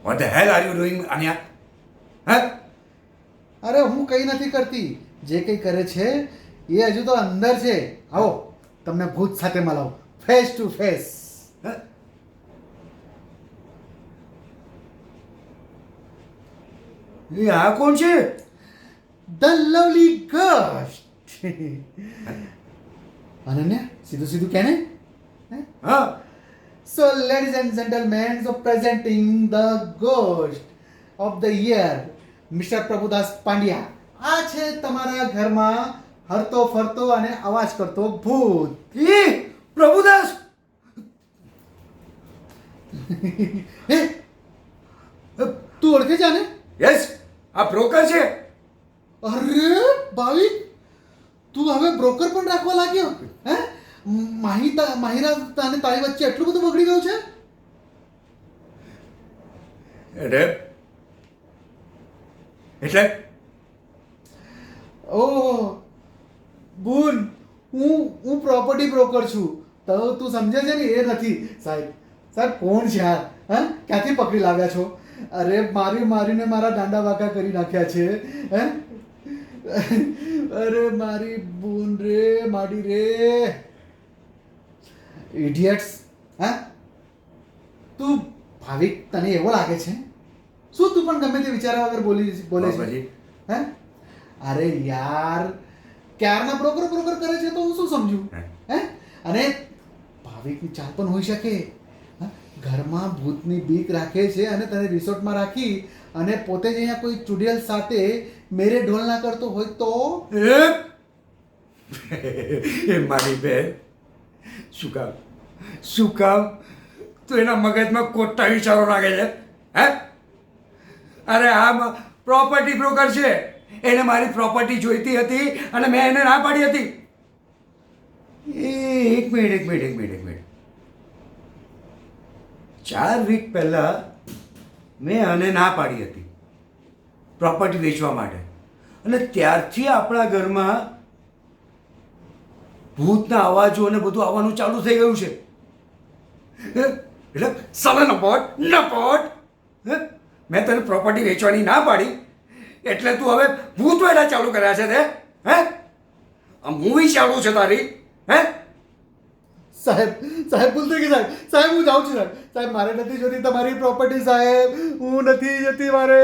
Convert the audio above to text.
What the hell are you doing, Anya? Huh? અરે હું કંઈ નથી કરતી, જે કંઈ કરે છે એ હજુ તો અંદર છે. આવો તમને ભૂત સાથે મળાવું, ફેસ ટુ ફેસ. Huh? એ આ કોણ છે? The lovely ghost. અનન્યા સીધું સીધું કે ને. હા. So ladies and gentlemen, so presenting the ghost of the year, Mr. Prabhudas Pandya. આ છે તમારા ઘરમાં હરતો ફરતો અને અવાજ કરતો ભૂત. એ પ્રભુદાસ. હે તું ઓળખે છે આને? યસ, આ બ્રોકર છે. અરે ભાવિક, તું હવે બ્રોકર પણ રાખવા લાગ્યો? હે માહિરા અને તારી વચ્ચે એટલું બધું બગડી ગયું છે? એટલે ઓહ બુન, હું પ્રોપર્ટી બ્રોકર છું. તો તું સમજે છે ને એ નથી. સાહેબ કોણ છે આ? હા, ક્યાંથી પકડી લાવ્યા છો? અરે મારીને મારા દાંડા વાંકા કરી નાખ્યા છે. હે અરે મારી બુન રે, માડી રે, ઇડિયટ્સ. હા તું ભાવિક, તને એવો લાગે છે? શું તું પણ ગમે તે વિચાર્યા વગર બોલે છે? હે અરે યાર, ક્યારના બ્રોકર કરે છે તો હું શું સમજુ? હે અને ભાવિકની ચાલ પણ હોઈ શકે. ઘરમાં ભૂતની બીક રાખે છે અને તને રિસોર્ટમાં રાખી અને પોતે જ અહીંયા કોઈ ચુડેલ સાથે મેરે ઢોલ ના કરતો હોય તો? એ મારી બેન, શું કામ તું એના મગજમાં ખોટા વિચારો નાખે છે? હે અરે આ પ્રોપર્ટી બ્રોકર છે. એને મારી પ્રોપર્ટી જોઈતી હતી અને મેં એને ના પાડી હતી. એક મિનિટ. 4 વીક પહેલા મેં આને ના પાડી હતી પ્રોપર્ટી વેચવા માટે, અને ત્યારથી આપણા ઘરમાં ભૂતના અવાજો અને બધું આવવાનું ચાલુ થઈ ગયું છે. એટલે સાલા નપોટ. મેં તને પ્રોપર્ટી વેચવાની ના પાડી એટલે તું હવે ભૂત વેડા ચાલુ કર્યા છે તે? હે આ મૂવી ચાલુ છે તારી? હે સાહેબ ભૂલ થઈ ગઈ. સાહેબ હું જાઉં છું. સાહેબ મારે નથી જોતી તમારી પ્રોપર્ટી. સાહેબ હું નથી જતી મારે.